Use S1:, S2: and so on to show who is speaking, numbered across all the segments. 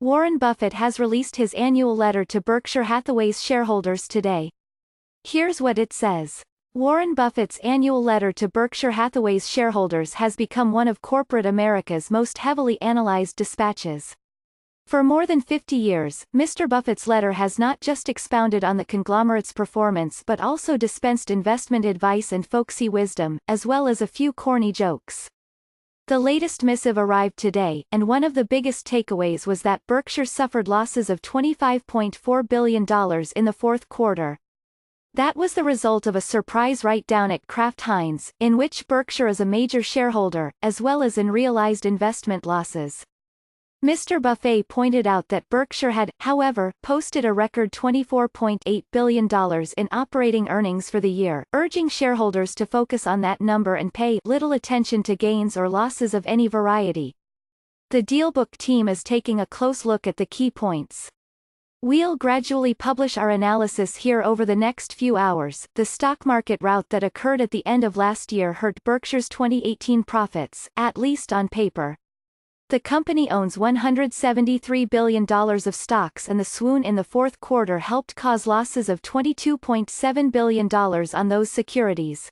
S1: Warren Buffett has released his annual letter to Berkshire Hathaway's shareholders today. Here's what it says. Warren Buffett's annual letter to Berkshire Hathaway's shareholders has become one of corporate America's most heavily analyzed dispatches. For more than 50 years, Mr. Buffett's letter has not just expounded on the conglomerate's performance but also dispensed investment advice and folksy wisdom, as well as a few corny jokes. The latest missive arrived today, and one of the biggest takeaways was that Berkshire suffered losses of $25.4 billion in the fourth quarter. That was the result of a surprise write-down at Kraft Heinz, in which Berkshire is a major shareholder, as well as in realized investment losses. Mr. Buffett pointed out that Berkshire had, however, posted a record $24.8 billion in operating earnings for the year, urging shareholders to focus on that number and pay little attention to gains or losses of any variety. The DealBook team is taking a close look at the key points. We'll gradually publish our analysis here over the next few hours. The stock market rout that occurred at the end of last year hurt Berkshire's 2018 profits, at least on paper. The company owns $173 billion of stocks, and the swoon in the fourth quarter helped cause losses of $22.7 billion on those securities.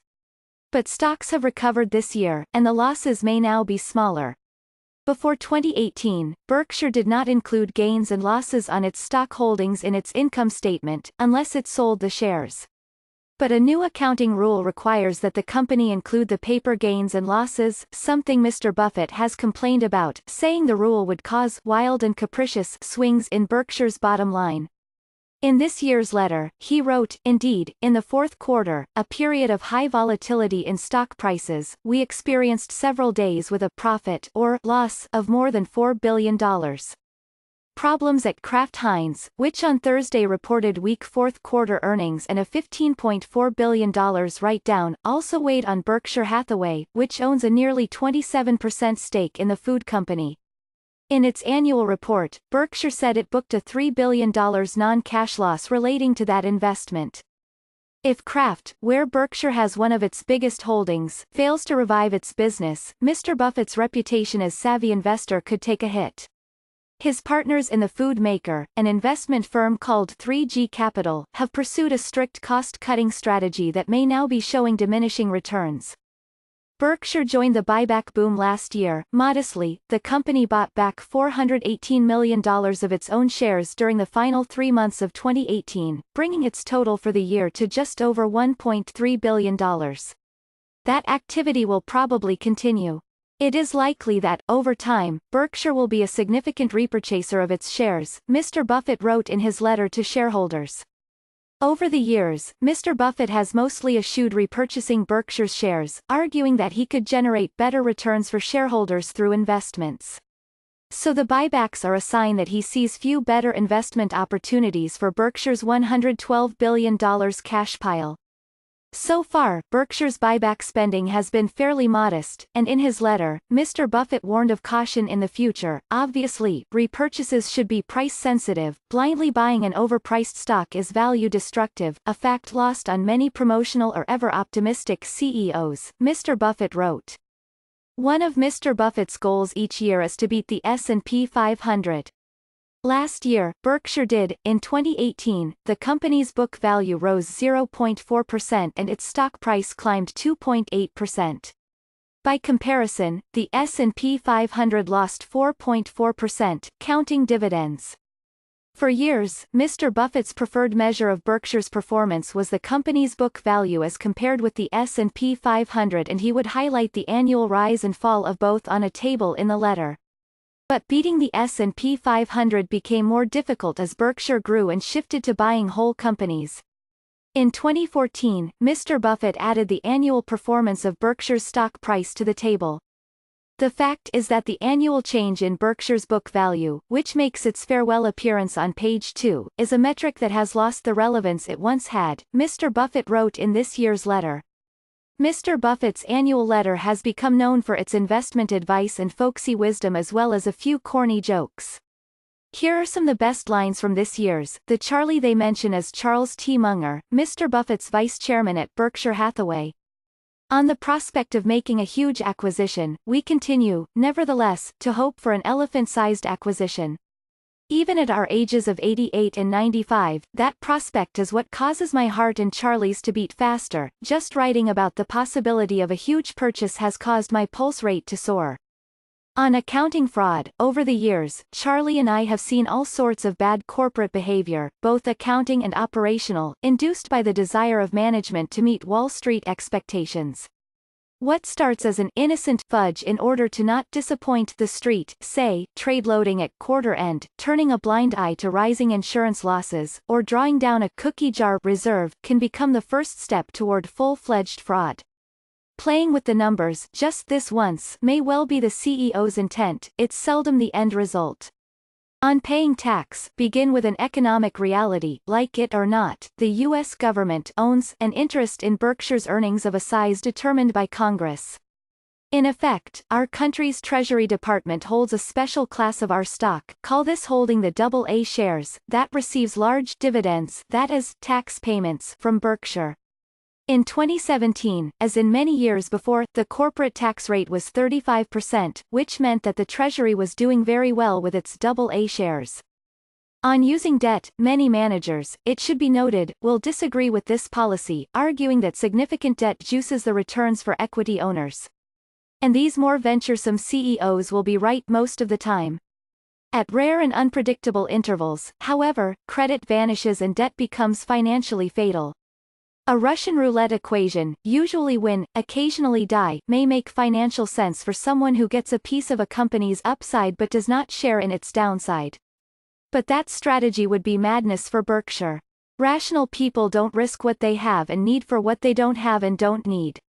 S1: But stocks have recovered this year, and the losses may now be smaller. Before 2018, Berkshire did not include gains and losses on its stock holdings in its income statement, unless it sold the shares. But a new accounting rule requires that the company include the paper gains and losses, something Mr. Buffett has complained about, saying the rule would cause wild and capricious swings in Berkshire's bottom line. In this year's letter, he wrote, "Indeed, in the fourth quarter, a period of high volatility in stock prices, we experienced several days with a profit or loss of more than $4 billion. Problems at Kraft Heinz, which on Thursday reported weak fourth quarter earnings and a $15.4 billion write-down, also weighed on Berkshire Hathaway, which owns a nearly 27% stake in the food company." In its annual report, Berkshire said it booked a $3 billion non-cash loss relating to that investment. If Kraft, where Berkshire has one of its biggest holdings, fails to revive its business, Mr. Buffett's reputation as savvy investor could take a hit. His partners in the food maker, an investment firm called 3G Capital, have pursued a strict cost-cutting strategy that may now be showing diminishing returns. Berkshire joined the buyback boom last year. Modestly, the company bought back $418 million of its own shares during the final 3 months of 2018, bringing its total for the year to just over $1.3 billion. That activity will probably continue. It is likely that, over time, Berkshire will be a significant repurchaser of its shares, Mr. Buffett wrote in his letter to shareholders. Over the years, Mr. Buffett has mostly eschewed repurchasing Berkshire's shares, arguing that he could generate better returns for shareholders through investments. So the buybacks are a sign that he sees few better investment opportunities for Berkshire's $112 billion cash pile. So far, Berkshire's buyback spending has been fairly modest, and in his letter, Mr. Buffett warned of caution in the future. Obviously, repurchases should be price-sensitive. Blindly buying an overpriced stock is value-destructive, a fact lost on many promotional or ever-optimistic CEOs, Mr. Buffett wrote. One of Mr. Buffett's goals each year is to beat the S&P 500. Last year, Berkshire did. In 2018, the company's book value rose 0.4% and its stock price climbed 2.8%. By comparison, the S&P 500 lost 4.4%, counting dividends. For years, Mr. Buffett's preferred measure of Berkshire's performance was the company's book value as compared with the S&P 500, and he would highlight the annual rise and fall of both on a table in the letter. But beating the S&P 500 became more difficult as Berkshire grew and shifted to buying whole companies. In 2014, Mr. Buffett added the annual performance of Berkshire's stock price to the table. The fact is that the annual change in Berkshire's book value, which makes its farewell appearance on page 2, is a metric that has lost the relevance it once had, Mr. Buffett wrote in this year's letter. Mr. Buffett's annual letter has become known for its investment advice and folksy wisdom as well as a few corny jokes. Here are some of the best lines from this year's. The Charlie they mention is Charles T. Munger, Mr. Buffett's vice chairman at Berkshire Hathaway. On the prospect of making a huge acquisition, we continue, nevertheless, to hope for an elephant-sized acquisition. Even at our ages of 88 and 95, that prospect is what causes my heart and Charlie's to beat faster. Just writing about the possibility of a huge purchase has caused my pulse rate to soar. On accounting fraud, over the years, Charlie and I have seen all sorts of bad corporate behavior, both accounting and operational, induced by the desire of management to meet Wall Street expectations. What starts as an innocent fudge in order to not disappoint the street, say, trade loading at quarter end, turning a blind eye to rising insurance losses, or drawing down a cookie jar reserve, can become the first step toward full-fledged fraud. Playing with the numbers just this once may well be the CEO's intent, it's seldom the end result. On paying tax, begin with an economic reality. Like it or not, the U.S. government owns an interest in Berkshire's earnings of a size determined by Congress. In effect, our country's Treasury Department holds a special class of our stock, call this holding the AA shares, that receives large dividends, that is, tax payments, from Berkshire. In 2017, as in many years before, the corporate tax rate was 35%, which meant that the Treasury was doing very well with its AA shares. On using debt, many managers, it should be noted, will disagree with this policy, arguing that significant debt juices the returns for equity owners. And these more venturesome CEOs will be right most of the time. At rare and unpredictable intervals, however, credit vanishes and debt becomes financially fatal. A Russian roulette equation, usually win, occasionally die, may make financial sense for someone who gets a piece of a company's upside but does not share in its downside. But that strategy would be madness for Berkshire. Rational people don't risk what they have and need for what they don't have and don't need.